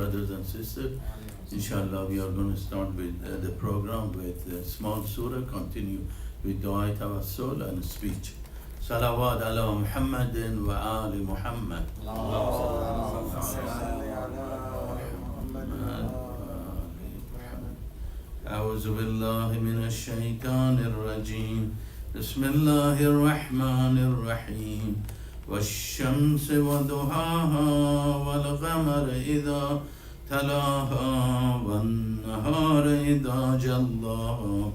brothers and sisters. Inshallah, we are going to start with the program with small surah, continue with dua, tawassul and speech. Salawat ala Muhammadin wa ali Muhammad. أعوذ بالله من الشيطان الرجيم بسم الله الرحمن الرحيم والشمس وضحاها والقمر إذا تلاها والنهار إذا جلاها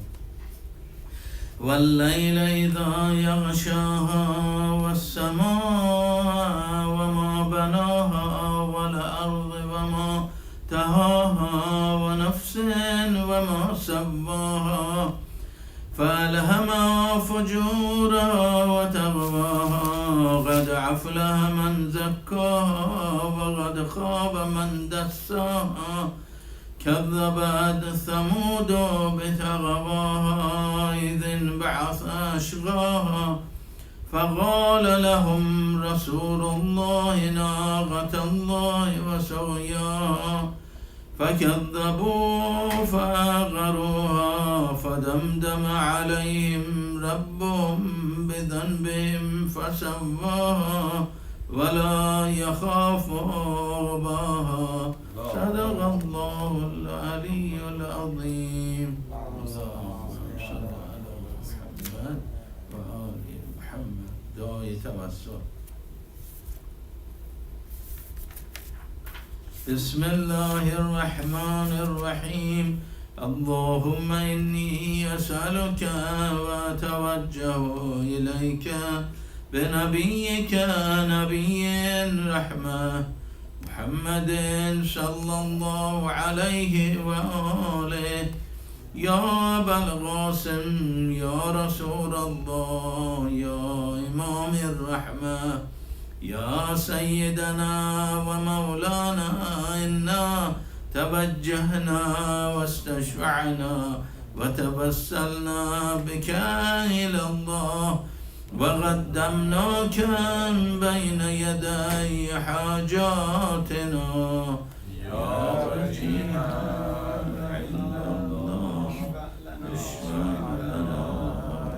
والليل إذا يغشاها والسماء وما بناها والأرض وما طحاها ونفس وما سواها فألهمها فجورها وتقواها قد أفلح من زكاها وقد خاب من دساها كذبت ثمود بتغواها إذ انبعث أشقاها فقال لهم رسول الله ناقة الله وسقياها فكذبوا فعقروها فدمدم عليهم ربهم بذنبهم فسواها ولا يخاف عقباها صدق الله العلي العظيم. اللهم صل على محمد وآل محمد. دعاء توسل. بسم الله الرحمن الرحيم اللهم إني أسألك وأتوجه إليك بنبيك نبي رحمة محمد صلى الله عليه وآله يا أبا القاسم يا رسول الله يا إمام الرحمة يا سيدنا ومولانا إنا توجهنا واستشفعنا وتوسلنا بك إلى الله وقدمناك بين يدي حاجاتنا يا وجيها عند الله اشفع لنا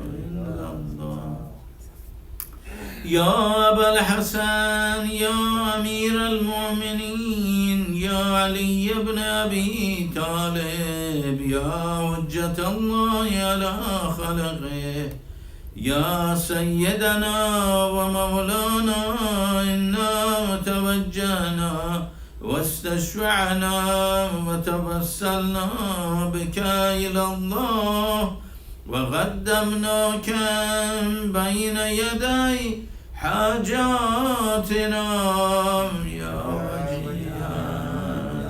عند الله يا أبا الحسن يا أمير المؤمنين يا علي بن أبي طالب يا حجة الله على خلقه يا سيدنا ومولانا إنا توجهنا واستشفعنا وتوسلنا بك إلى الله وقدمناك بين يدي حاجاتنا يا وجيها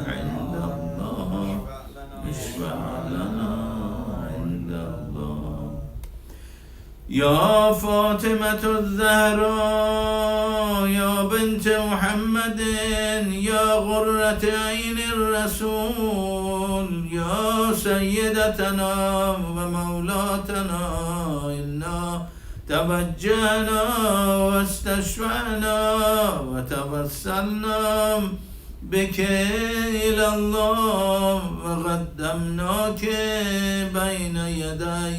عند الله اشفع لنا عند الله يا فاطمة الزهراء يا بنت محمد يا غرة عين الرسول يا سيدتنا ومولاتنا إنا توجهنا واستشفعنا وتوسلنا بك إلى الله وقدمناك بين يدي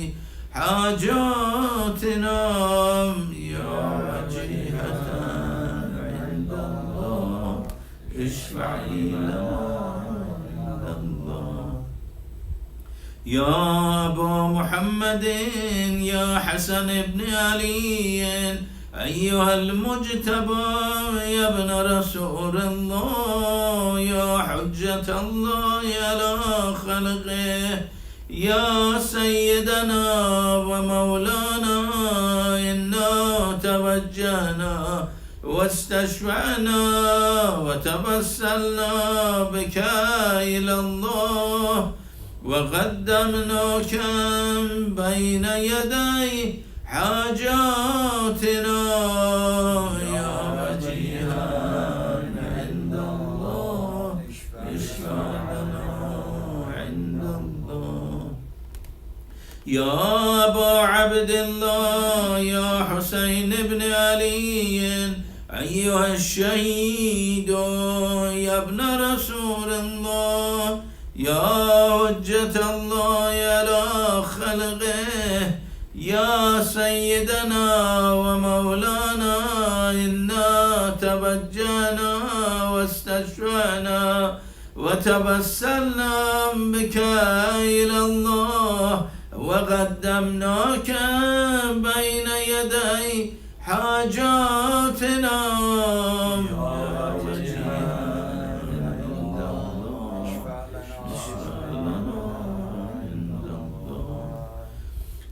حاجاتنا يا وجيهة عند الله اشفعي لنا عند الله يا أبا محمد يا حسن بن علي أيها المجتبى يا ابن رسول الله يا حجة الله على خلقه يا سيدنا ومولانا إنا توجهنا واستشفعنا وتوسلنا بك إلى الله وقدمناك بين يدي حاجاتنا يا وجيها عند الله اشفع لنا عند الله يا أبا عبد الله يا حسين بن علي أيها الشهيد يا ابن رسول رسول الله يا حجة الله على خلقه يا سيدنا ومولانا إنا توجهنا واستشفعنا وتبسلنا بك إلى الله وقدمناك بين يدي حاجاتنا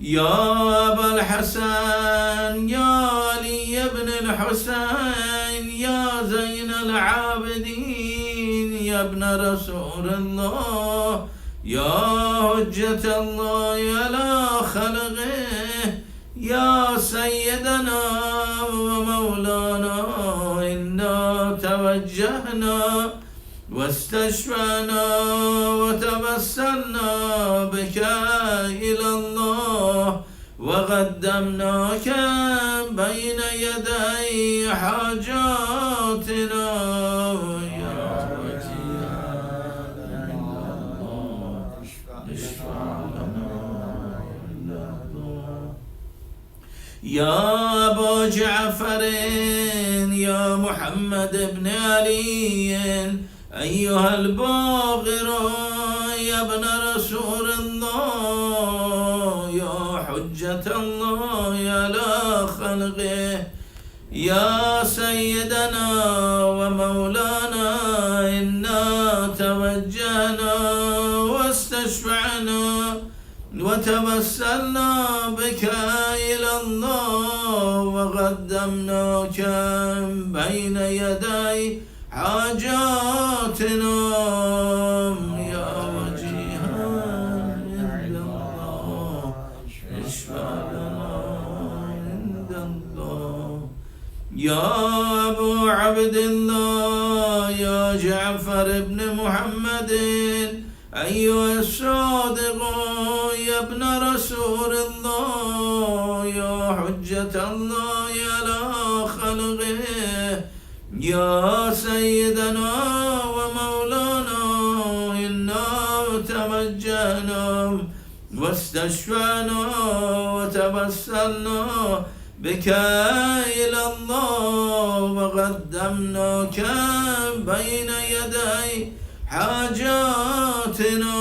يا أبا الحسن يا علي بن الحسين يا زين العابدين يا ابن رسول الله يا حجة الله على خلقه يا سيدنا ومولانا إنا توجهنا واستشفعنا وتبسلنا بك إلى الله وقدمناك بين يدي حاجاتنا يا يا أبا جعفر يا محمد بن علي أيها الباغر يا ابن رسول الله يا حجة الله على خلقه يا سيدنا ومولانا إنا توجهنا واستشفعنا وتبسلنا بك إلى الله وقدمناك بين يدي حاجاتنا يا وجيها عند الله اشفع لنا عند الله يا أبو عبد الله يا جعفر بن محمد أيها الصادق يا ابن رسول الله يا حجة الله على خلقه يا سيدنا ومولانا إنا توجهنا واستشفعنا وتبسلنا بك إلى الله وقدمناك بين يدي حاجاتنا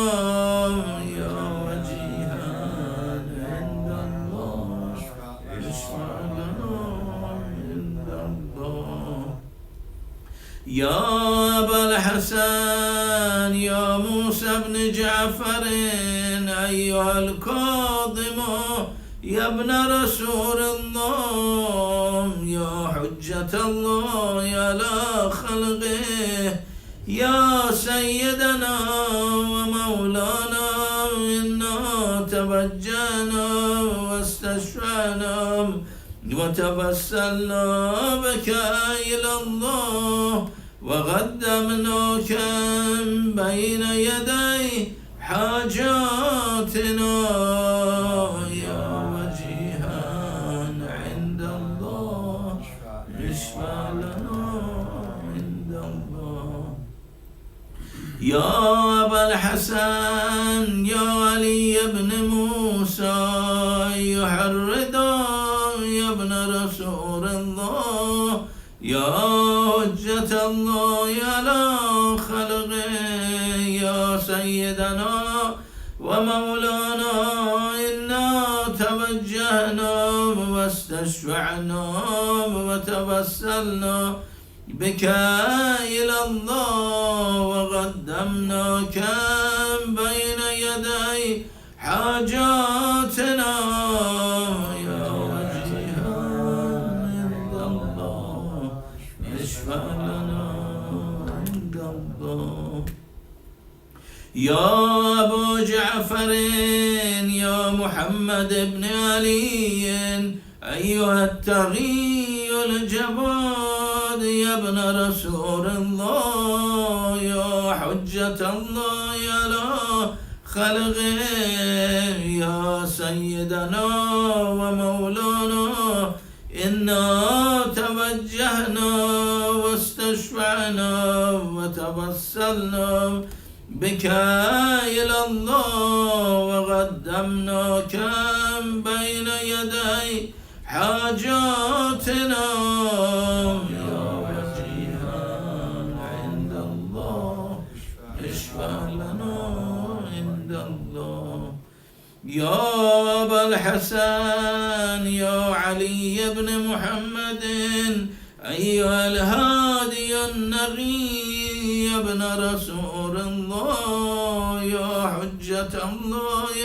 يا وجيها عند الله اشفع لنا عند الله يا أبا الحسن يا موسى بن جعفر أيها الكاظم يا ابن رسول الله يا حجة الله على خلقه يا سيدنا ومولانا إنا توجهنا واستشفعنا وتبسلنا بك إلى الله وقدمناك بين يدي حاجاتنا يا وجيها عند الله اشفع لنا عند الله يا أبا الحسن يا علي بن موسى أيها الرضا يا ابن رسول الله يا حجة الله على خلقه يا سيدنا ومولانا إنا توجهنا واستشفعنا وتبسلنا بك إلى الله وقدمناك بين يدي حاجاتنا يا وجيها عند الله اشفع لنا عند الله يا أبو جعفر يا محمد بن علي أيها التغي الجباد يا ابن رسول الله يا حجة الله على خلقه يا سيدنا ومولانا إنا توجهنا واستشفعنا واستشفعنا وتوسلنا بك إلى الله وقدمناك بين يدي حاجاتنا يا وجيها عند الله اشفع لنا عند الله يا أبا الحسن يا علي بن محمد أيها الهادي النبي يا ابن رسول الله يا حجة الله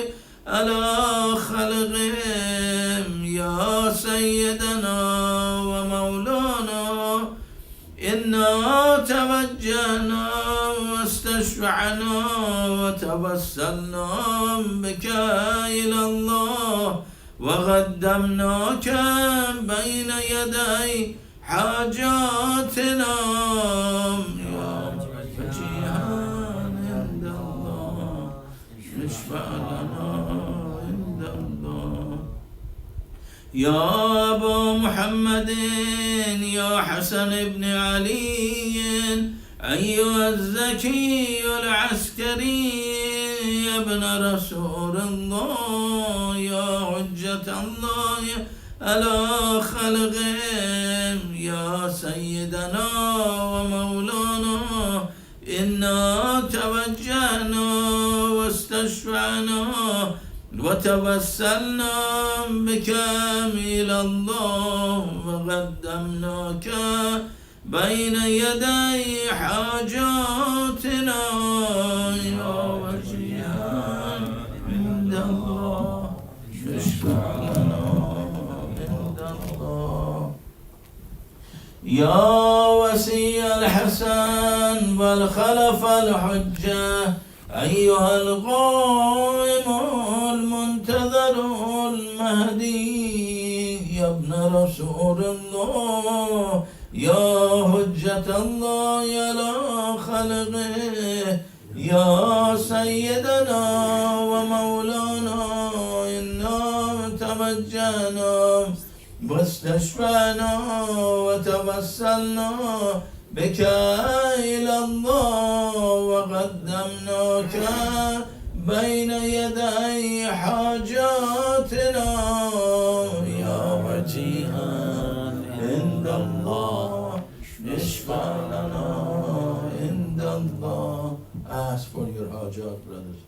على خلقهم يا سيدنا ومولانا إنا توجهنا واستشفعنا وتوسلنا بك إلى الله وقدمناك بين يدي حاجاتنا يا وجيها عند الله اشفع لنا عند الله يا أبا محمد يا حسن بن علي أيها الزكي العسكري يا ابن رسول الله يا حجة الله على خلقهم يا سيدنا ومولانا إنا توجهنا واستشفعنا وتوسلنا بك إلى الله وقدمناك بين يدي حاجاتنا يا وجيها عند الله اشفع لنا عند الله يا وسي الحسن والخلف الحجة أيها القائم المنتظر المهدي يا ابن رسول الله يا حجة الله على خلقه يا سيدنا ومولانا إنا توجهنا واستشفعنا وتوسلنا بك إلى الله وقدمناك بين يدي حاجاتنا يا وجيها عند الله اشفع لنا عند الله. Ask for your hajat, brothers.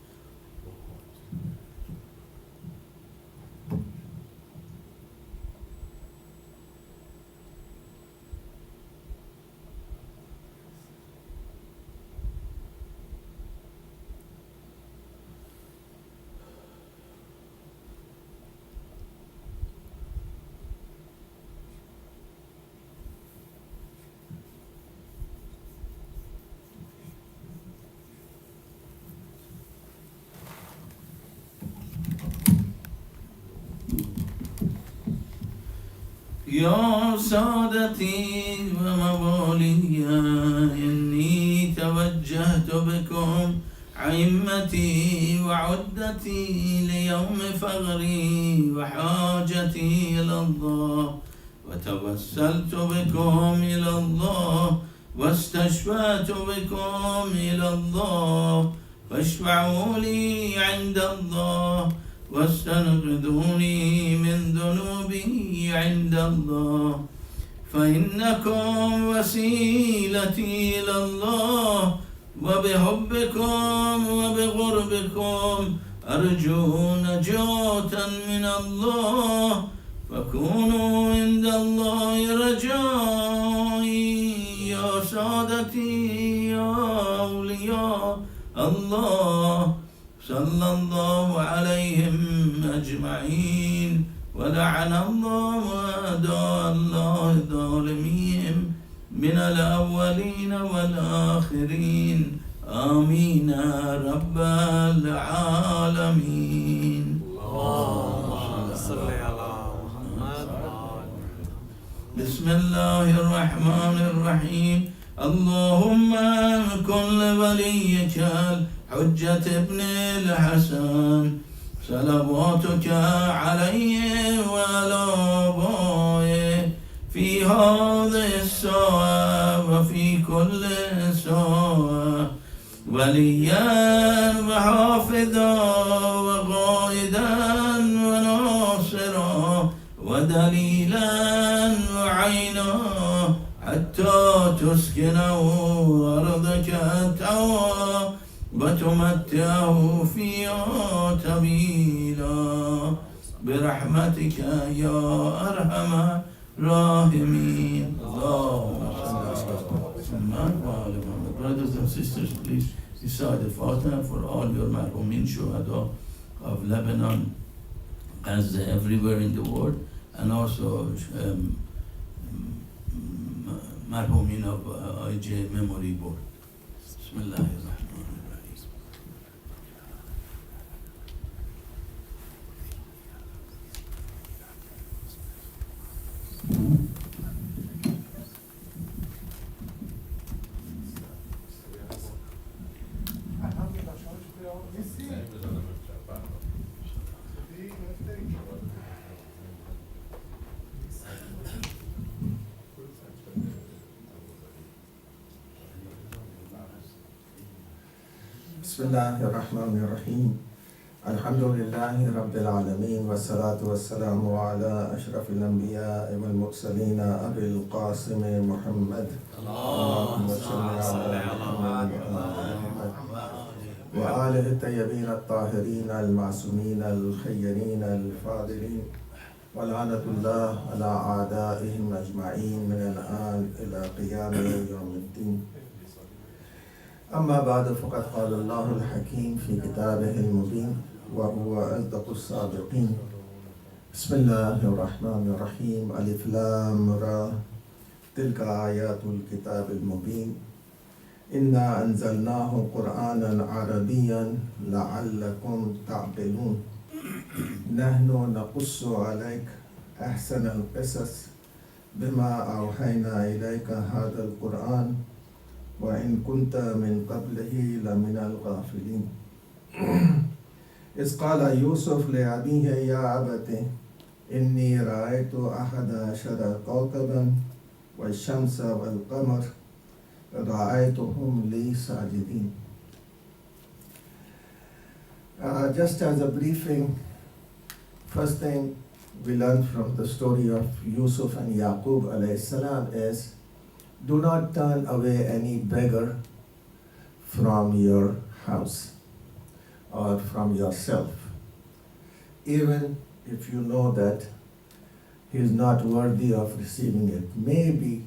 يا سادتي وموالي إني توجهت بكم عمتي وعدتي ليوم فغري وحاجتي إلى الله وتوسلت بكم إلى الله واستشفعت بكم إلى الله فاشفعوا لي عند الله واستنقذوني من ذنوبي عند الله فإنكم وسيلتي إلى الله وبحبكم وبقربكم أرجو نجاة من الله فكونوا عند الله رجائي يا سادتي يا أولياء الله صلى الله عليهم أجمعين ولعن الله وأعداء الله الظالمين من الأولين والآخرين آمين رب العالمين. اللهم صل على محمد. بسم الله الرحمن الرحيم. اللهم كن لوليك حجة ابن الحسن صلواتك عليه وعلى آبائه في هذه الساعة وفي كل ساعة وليا وحافظا وقائدا وناصرا ودليلا وعينا حتى تسكنه أرضك توا وتمتعه فيها طويلا برحمتك يا أرحم الراحمين. اللهم صل على محمد. Brothers and sisters, please recite the Fatiha for all your marhumin shuhada of Lebanon as everywhere in the world, and also marhumin of IJ Memory Board. Bismillahirrahmanirrahim. Bismillahirrahmanirrahim. Alhamdulillahi Rabbil Alameen. Wassalatu wassalamu ala ashrafil anbiya wal mursalin Abil Qasim Muhammad. Allahumma salli ala Muhammad wa alihi tayyibin at-tahirin al-ma'sumin al-khayrin al-fadilin. Wa la'natullah ala a'da'ihim ajma'in min al-an ila qiyam yawmiddin. أما بعد فقد قال الله الحكيم في كتابه المبين وهو أصدق الصادقين. بسم الله الرحمن الرحيم. ألف لام را تلك آيات الكتاب المبين إنا أنزلناه قرآنا عربيا لعلكم تعقلون. نحن نقص عليك أحسن القصص بما أوحينا إليك هذا القرآن وإن كنت من قبله لمن الغافلين. إذ قال يوسف لأبيه يا أبت إني رأيت 11 كوكبا والشمس والقمر رأيتهم لي ساجدين. Just as a briefing, first thing we learn from the story of Yusuf and Yaqub alayhi salam is, do not turn away any beggar from your house or from yourself, even if you know that he is not worthy of receiving it. Maybe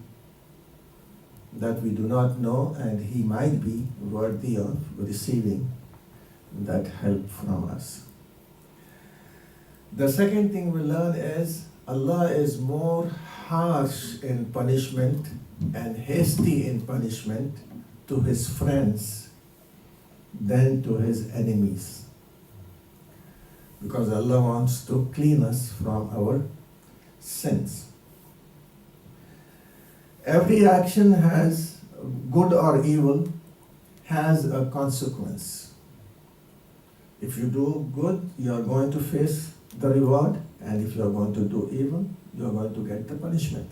that we do not know, and he might be worthy of receiving that help from us. The second thing we learn is Allah is more harsh in punishment and hasty in punishment to his friends than to his enemies, because Allah wants to clean us from our sins. Every action has, good or evil, has a consequence. If you do good, you are going to face the reward, and if you are going to do evil, you are going to get the punishment.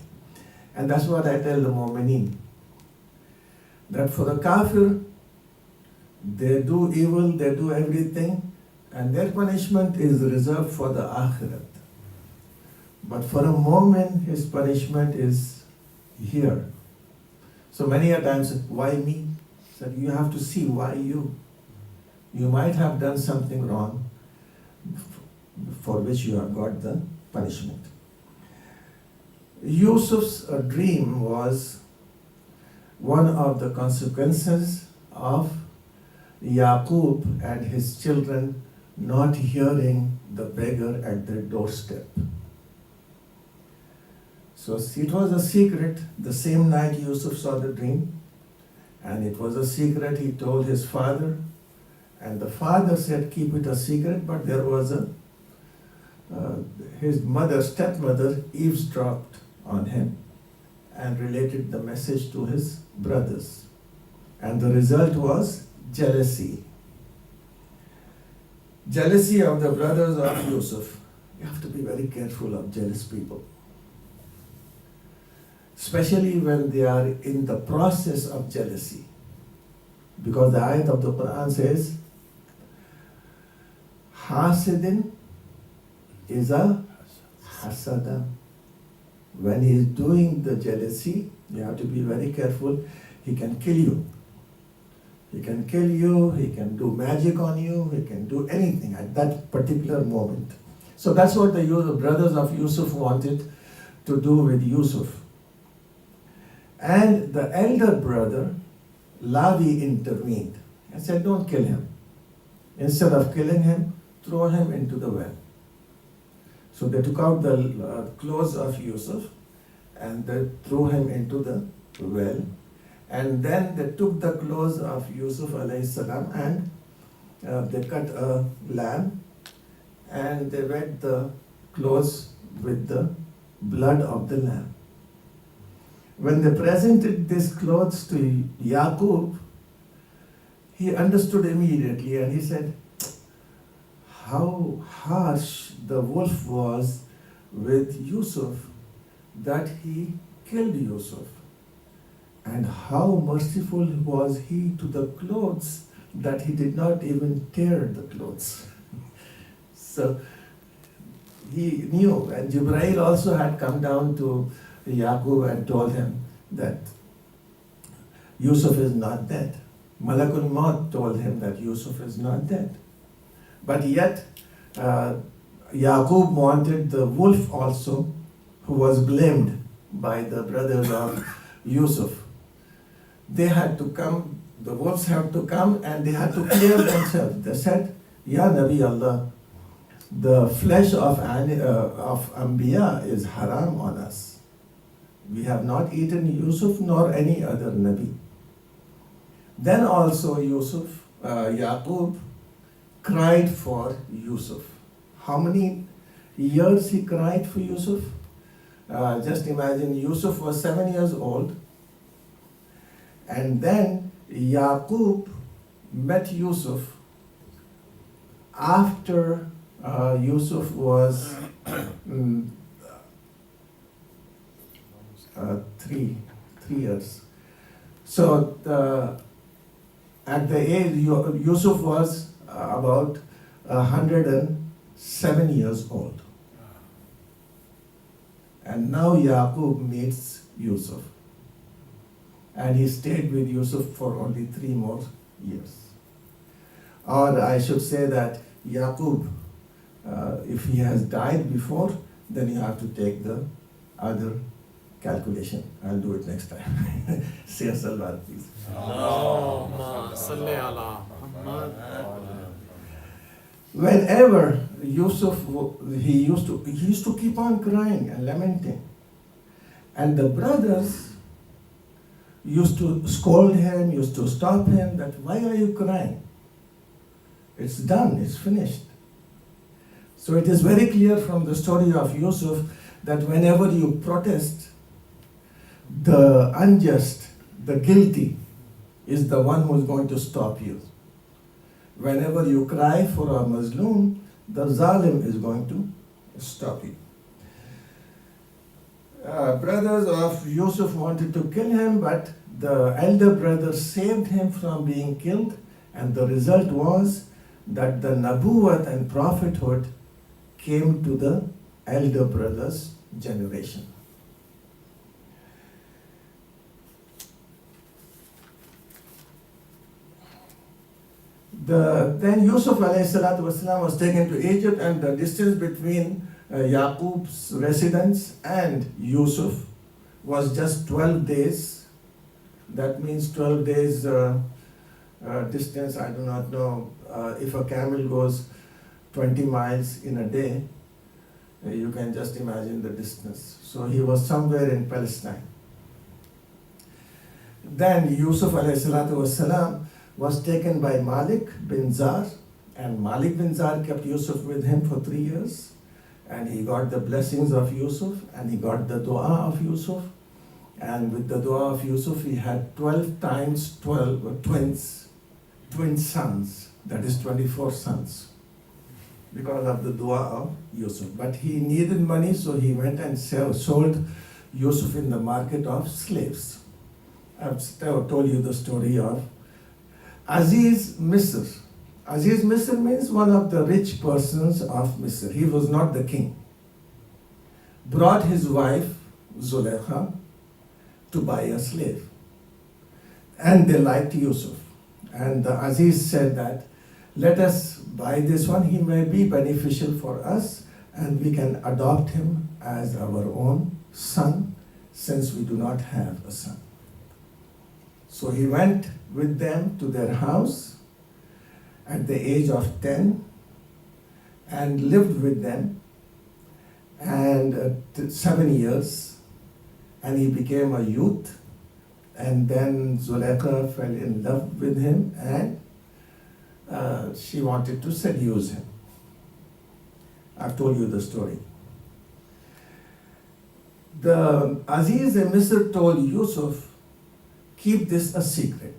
And that's what I tell the Mu'mineen, that for the kafir, they do evil, they do everything, and their punishment is reserved for the akhirat. But for a Mu'min, his punishment is here. So many a times, why me? So you have to see why you. You might have done something wrong for which you have got the punishment. Yusuf's dream was one of the consequences of Yaqub and his children not hearing the beggar at their doorstep. So it was a secret. The same night Yusuf saw the dream, and it was a secret he told his father, and the father said keep it a secret, but there was his mother, stepmother, eavesdropped on him and related the message to his brothers. And the result was jealousy. Jealousy of the brothers of Yusuf. You have to be very careful of jealous people. especially when they are in the process of jealousy. Because the ayat of the Quran says, Hasidin is a hasada. When he is doing the jealousy, you have to be very careful. He can kill you. He can kill you, he can do magic on you, he can do anything at that particular moment. So that's what the brothers of Yusuf wanted to do with Yusuf. And the elder brother, Lavi, intervened and said, don't kill him. Instead of killing him, throw him into the well. So they took out the clothes of Yusuf and they threw him into the well. And then they took the clothes of Yusuf alayhi salam and they cut a lamb and they wet the clothes with the blood of the lamb. When they presented these clothes to Yaqub, he understood immediately and he said, how harsh the wolf was with Yusuf that he killed Yusuf. And how merciful was he to the clothes that he did not even tear the clothes. So he knew, and Jibreel also had come down to Yaqub and told him that Yusuf is not dead. Malakul Maut told him that Yusuf is not dead. But yet, Yaqub wanted the wolf also, who was blamed by the brothers of Yusuf. They had to come, the wolves had to come and they had to clear themselves. They said, Ya Nabi Allah, the flesh of Anbiya is haram on us. We have not eaten Yusuf nor any other Nabi. Then also Yaqub cried for Yusuf. How many years he cried for Yusuf? Just imagine, Yusuf was 7 years old. And then Yaqub met Yusuf after Yusuf was 3 years. So at the age, Yusuf was about 107 years old. And now Yaqub meets Yusuf. And he stayed with Yusuf for only 3 more years. Or I should say that Yaqub, if he has died before, then you have to take the other calculation. I'll do it next time. Say Salawat, please. Allahumma salli ala Muhammad. Whenever Yusuf, he used to keep on crying and lamenting. And the brothers used to scold him, used to stop him, that why are you crying? It's done, it's finished. So it is very clear from the story of Yusuf that whenever you protest, the unjust, the guilty, is the one who is going to stop you. Whenever you cry for a Muslim, the Zalim is going to stop you. Brothers of Yusuf wanted to kill him, but the elder brother saved him from being killed, and the result was that the Nabuwat and prophethood came to the elder brother's generation. Then Yusuf ﷺ was taken to Egypt, and the distance between Yaqub's residence and Yusuf was just 12 days. That means 12 days distance. I do not know if a camel goes 20 miles in a day, you can just imagine the distance. So he was somewhere in Palestine. Then Yusuf ﷺ was taken by Malik bin Zar, and Malik bin Zar kept Yusuf with him for 3 years, and he got the blessings of Yusuf, and he got the dua of Yusuf, and with the dua of Yusuf he had 12 times 12 twin sons, that is 24 sons, because of the dua of Yusuf. But he needed money, so he went and sold Yusuf in the market of slaves. I've told you the story of Aziz Misr. Aziz Misr means one of the rich persons of Misr. He was not the king. Brought his wife Zulaikha to buy a slave. And they liked Yusuf. And the Aziz said that, let us buy this one, he may be beneficial for us and we can adopt him as our own son since we do not have a son. So he went with them to their house at the age of 10 and lived with them and 7 years, and he became a youth, and then Zulaikha fell in love with him and she wanted to seduce him. I've told you the story. The Aziz in Misr told Yusuf, keep this a secret.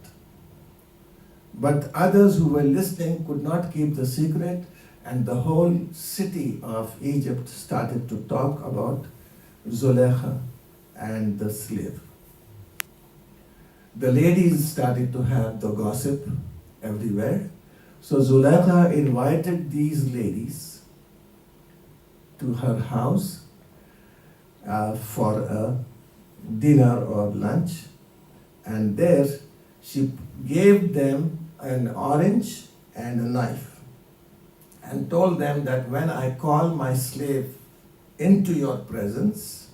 But others who were listening could not keep the secret, and the whole city of Egypt started to talk about Zulaikha and the slave. The ladies started to have the gossip everywhere. So Zulaikha invited these ladies to her house for a dinner or lunch, and there she gave them an orange and a knife and told them that when I call my slave into your presence,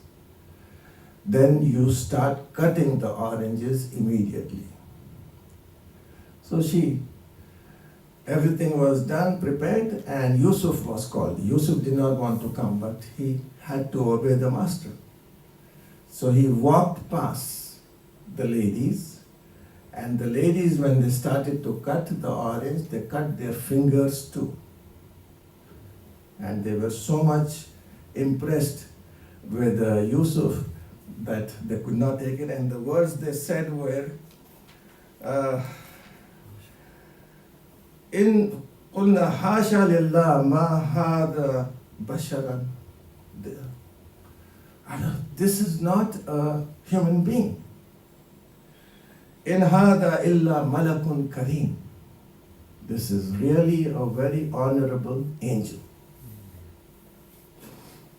then you start cutting the oranges immediately. So everything was done, prepared, and Yusuf was called. Yusuf did not want to come, but he had to obey the master. So he walked past the ladies, and the ladies, when they started to cut the orange, they cut their fingers too. And they were so much impressed with Yusuf that they could not take it. And the words they said were, In qulna hasha lillah ma hada basharan. This is not a human being. In hada illa malakun kareem. This is really a very honorable angel.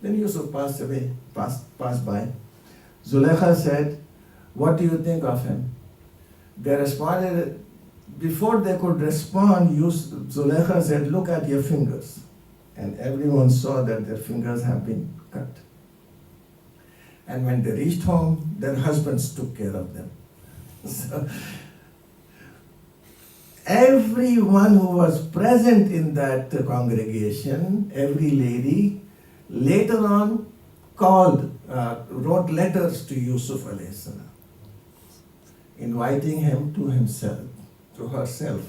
Then Yusuf passed away, passed by. Zulaikha said, what do you think of him? They responded. Before they could respond, Zulaikha said, look at your fingers. And everyone saw that their fingers have been cut. And when they reached home, their husbands took care of them. So, everyone who was present in that congregation, every lady, later on wrote letters to Yusuf alayhi salam, inviting him to herself.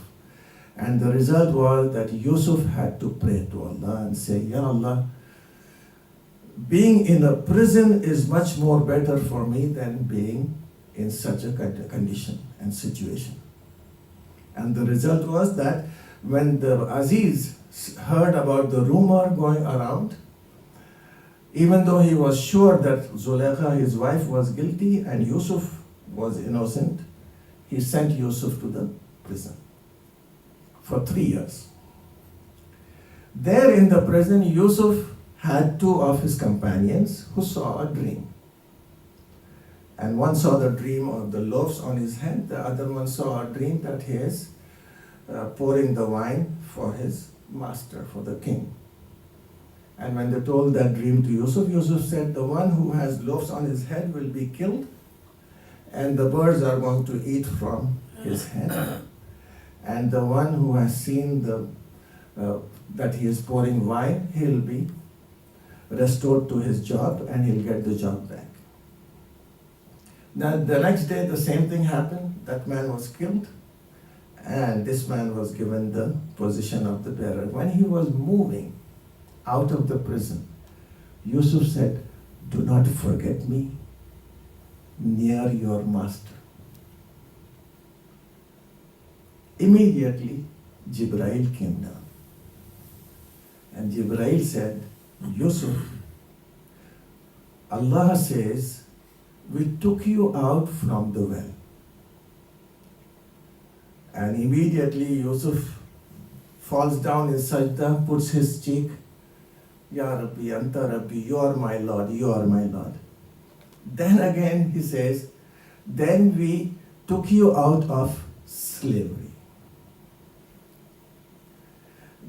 And the result was that Yusuf had to pray to Allah and say, Ya Allah, being in a prison is much more better for me than being in such a condition and situation. And the result was that when the Aziz heard about the rumor going around, even though he was sure that Zulaikha, his wife, was guilty and Yusuf was innocent, he sent Yusuf to the prison for 3 years. There in the prison, Yusuf had 2 of his companions who saw a dream. And one saw the dream of the loaves on his head, the other one saw a dream that he is pouring the wine for his master, for the king. And when they told that dream to Yusuf, Yusuf said, the one who has loaves on his head will be killed, and the birds are going to eat from his head. And the one who has seen that he is pouring wine, he'll be restored to his job and he'll get the job back. Now the next day the same thing happened. That man was killed and this man was given the position of the bearer. When he was moving out of the prison, Yusuf said, do not forget me near your master. Immediately, Jibreel came down. And Jibreel said, Yusuf, Allah says, we took you out from the well. And immediately Yusuf falls down in sajda, puts his cheek, Ya Rabbi, Anta Rabbi, you are my Lord, you are my Lord. Then again he says, then we took you out of slavery.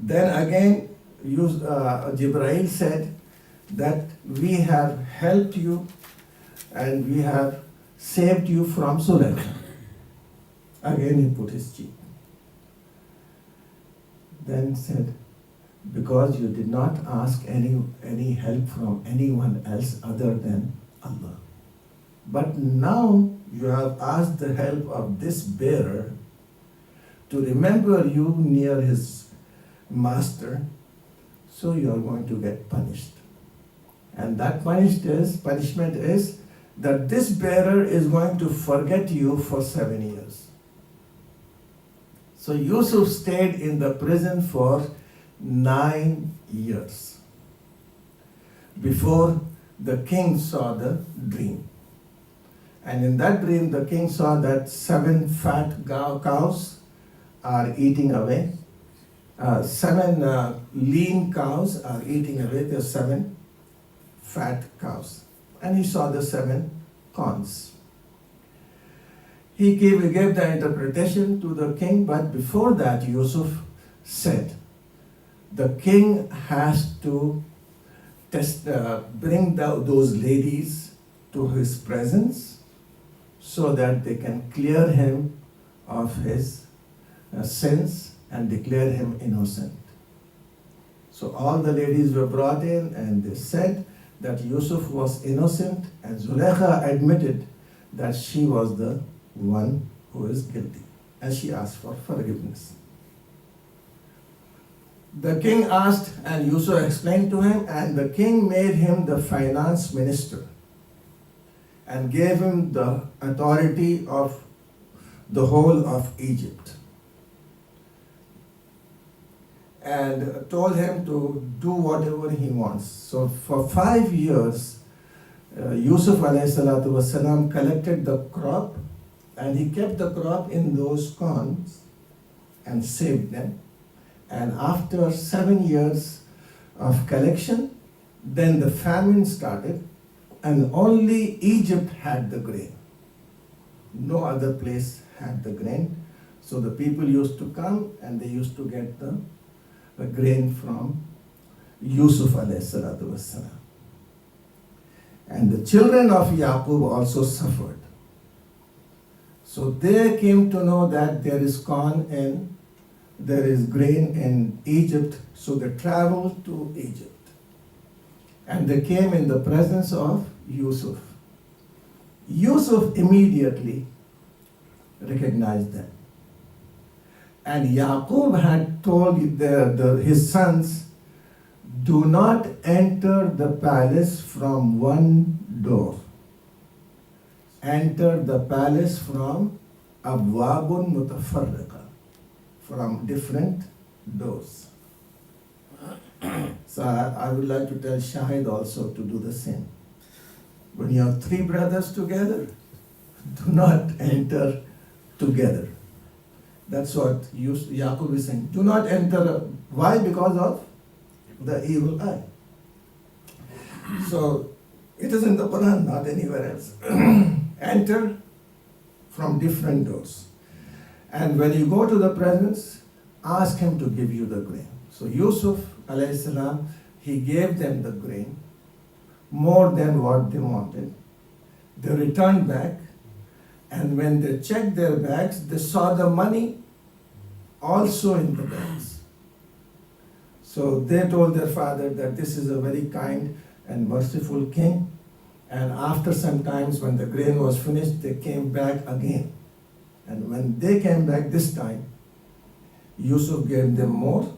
Then again Jibreel said that we have helped you and we have saved you from Zulaykha. Again he put his cheek. Then said, because you did not ask any help from anyone else other than Allah. But now you have asked the help of this bearer to remember you near his master, so you are going to get punished. And that punishment is that this bearer is going to forget you for 7 years. So Yusuf stayed in the prison for 9 years before the king saw the dream. And in that dream, the king saw that 7 fat cows are eating away. 7 lean cows are eating away the 7 fat cows. And he saw the 7 corns. He gave the interpretation to the king, but before that, Yusuf said, the king has to bring those ladies to his presence so that they can clear him of his sins and declare him innocent. So all the ladies were brought in and they said that Yusuf was innocent, and Zulaykha admitted that she was the one who is guilty, and she asked for forgiveness. The king asked, and Yusuf explained to him, and the king made him the finance minister and gave him the authority of the whole of Egypt, and told him to do whatever he wants. So for 5 years, Yusuf ﷺ collected the crop, and he kept the crop in those corns and saved them. And after 7 years of collection, then the famine started, and only Egypt had the grain. No other place had the grain. So the people used to come and they used to get the grain from Yusuf ﷺ. And the children of Yaqub also suffered. So they came to know that there is grain in Egypt, so they traveled to Egypt. And they came in the presence of Yusuf. Yusuf immediately recognized them. And Yaqub had told his sons, do not enter the palace from one door. Enter the palace from abwabun mutafarriqa, from different doors. So I would like to tell Shahid also to do the same. When you have 3 brothers together, do not enter together. That's what Yaqub is saying. Do not enter. Why? Because of the evil eye. So it is in the Quran, not anywhere else. Enter from different doors. And when you go to the presence, ask him to give you the grain. So Yusuf alayhi salam, he gave them the grain, more than what they wanted. They returned back, and when they checked their bags, they saw the money also in the bags. So they told their father that this is a very kind and merciful king. And after some times, when the grain was finished, they came back again. And when they came back this time, Yusuf gave them more.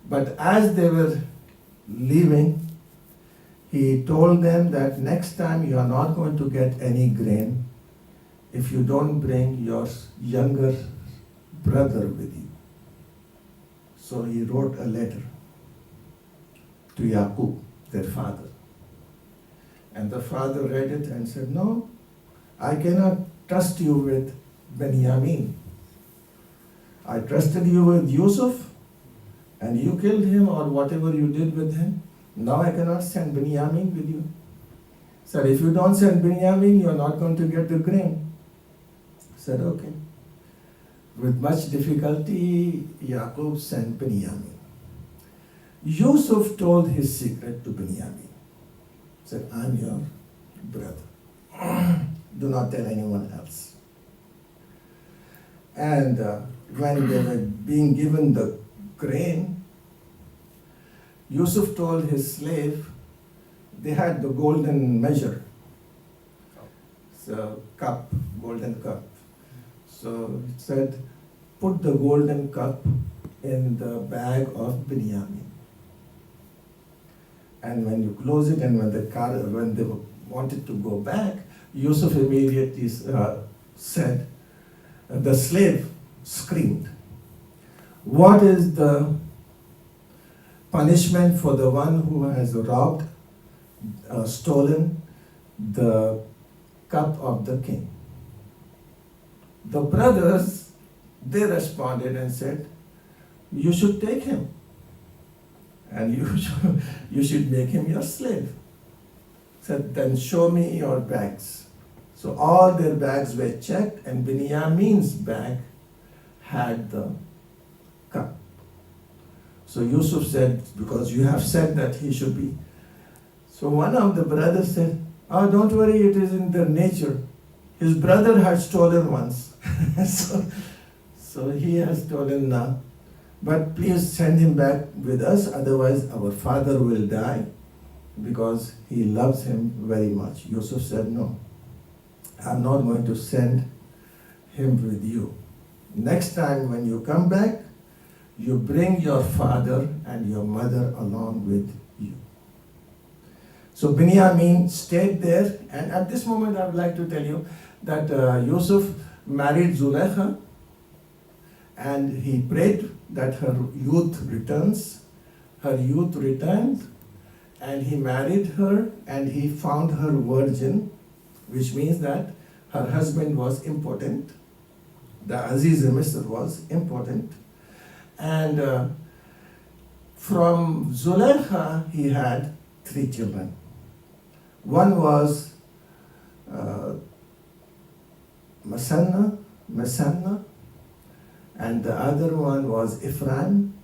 But as they were leaving, he told them that next time you are not going to get any grain if you don't bring your younger brother with you. So he wrote a letter to Yaqub, their father. And the father read it and said, no, I cannot trust you with Benjamin. I trusted you with Yusuf, and you killed him or whatever you did with him. Now I cannot send Benjamin with you. Said, if you don't send Benjamin, you're not going to get the grain. Said, okay. With much difficulty, Yaqub sent Benjamin. Yusuf told his secret to Benjamin. Said, I'm your brother. Do not tell anyone else. And when they were being given the grain, Yusuf told his slave, they had the golden measure, so cup, golden cup. So it said, put the golden cup in the bag of Benjamin. And when you close it, and when they wanted to go back, Yusuf immediately said, the slave screamed, what is the punishment for the one who has robbed, stolen the cup of the king? The brothers, they responded and said, you should take him, and you should make him your slave. Said, then show me your bags. So all their bags were checked, and Benjamin's bag had the cup. So Yusuf said, because you have said that he should be. So one of the brothers said, oh, don't worry, it is in their nature. His brother had stolen once. so he has stolen now. But please send him back with us, otherwise our father will die, because he loves him very much. Yusuf said, no, I'm not going to send him with you. Next time when you come back, you bring your father and your mother along with you. So Benjamin stayed there, and at this moment I would like to tell you that Yusuf married Zulaikha, and he prayed that her youth returns. Her youth returned, and he married her, and he found her virgin, which means that her husband was impotent. The Aziz Misr was impotent. And from Zulaikha, he had 3 children. One was Masanna, and the other one was Ephraim,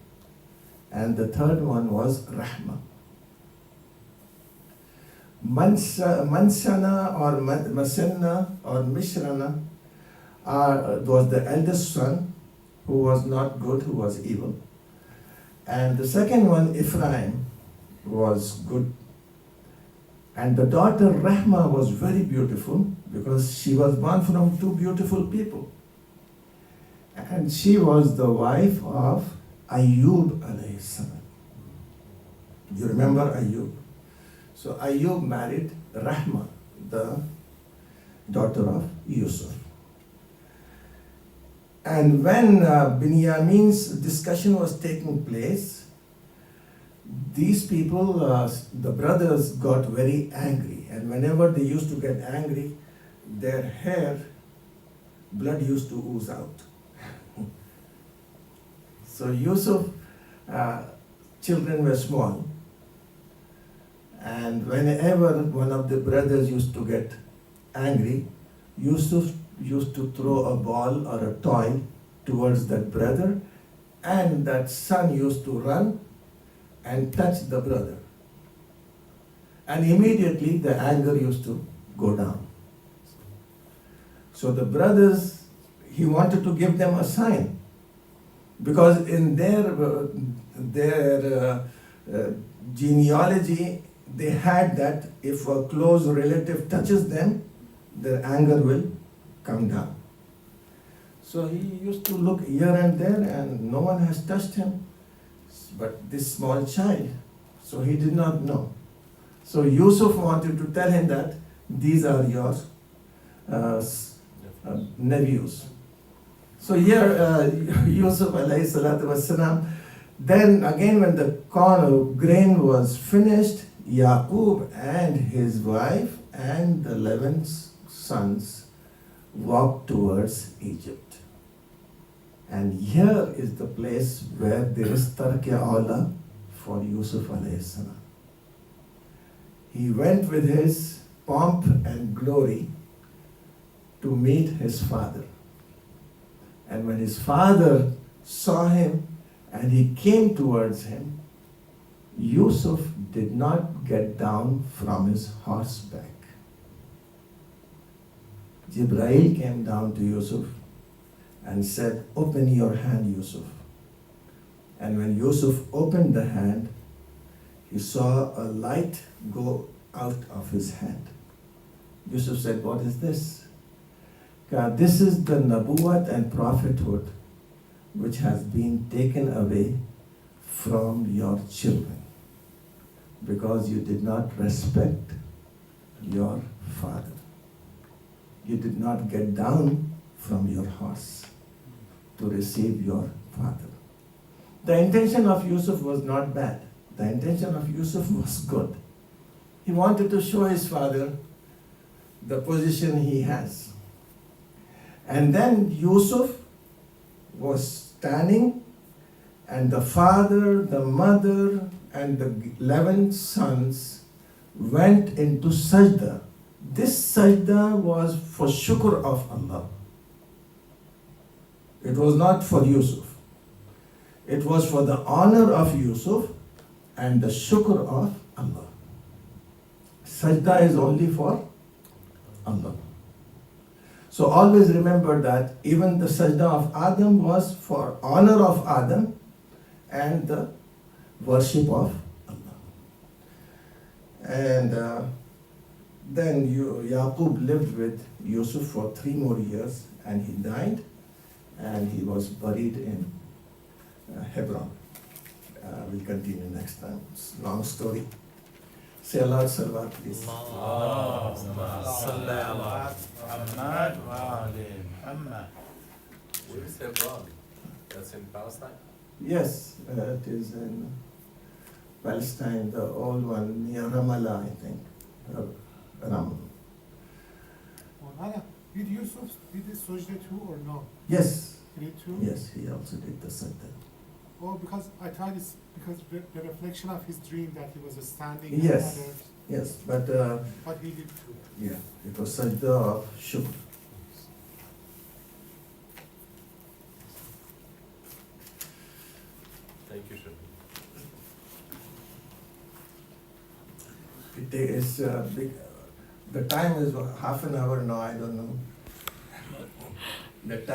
and the third one was Rahma. Mansana or Masanna or Mishrana was the eldest son, who was not good, who was evil. And the second one, Ephraim, was good. And the daughter Rahma was very beautiful, because she was born from 2 beautiful people. And she was the wife of Ayyub alayhi salam. You remember Ayyub? So Ayyub married Rahma, the daughter of Yusuf. And when Benjamin's discussion was taking place, these people, the brothers, got very angry. And whenever they used to get angry, their hair, blood used to ooze out. So Yusuf, children were small. And whenever one of the brothers used to get angry, Yusuf used to throw a ball or a toy towards that brother, and that son used to run and touch the brother. And immediately the anger used to go down. So the brothers, he wanted to give them a sign, because in their genealogy, they had that if a close relative touches them, their anger will come down. So he used to look here and there, and no one has touched him but this small child. So he did not know. So Yusuf wanted to tell him that these are your nephews. So here Yusuf alayhi salatu wasalam, then again when the corn or grain was finished, Yaqub and his wife and the 11 sons walked towards Egypt. And here is the place where there is tark-e-aula for Yusuf alayhi salam. He went with his pomp and glory to meet his father. And when his father saw him and he came towards him, Yusuf did not get down from his horseback. Jibreel came down to Yusuf and said, "Open your hand, Yusuf." And when Yusuf opened the hand, he saw a light go out of his hand. Yusuf said, "What is this?" God, this is the nabuwat and prophethood which has been taken away from your children because you did not respect your father. You did not get down from your horse to receive your father. The intention of Yusuf was not bad. The intention of Yusuf was good. He wanted to show his father the position he has. And then Yusuf was standing, and the father, the mother, and the 11 sons went into sajda. This sajda was for shukr of Allah. It was not for Yusuf. It was for the honor of Yusuf and the shukr of Allah. Sajda is only for Allah. So always remember that even the sajda of Adam was for honor of Adam and the worship of Allah. And then Yaqub lived with Yusuf for 3 more years, and he died, and he was buried in Hebron. We'll continue next time. It's a long story. Say Allah's salawat, please. Allahumma salli ala Muhammad wa ali Muhammad. Where is Hebron? That's in Palestine? Yes, it is in Palestine, the old one near Ramallah, I think. Ram. Nana, did Yusuf did the sajda too or no? Yes, He did too? yes, he also did the sajda. Oh, because I thought it's because the reflection of his dream that he was standing Yes. and others, Yes, but but he did too. yeah, it was sajda of shukr. Thank you, Shah. It is big. The time is half an hour now. I don't know. The time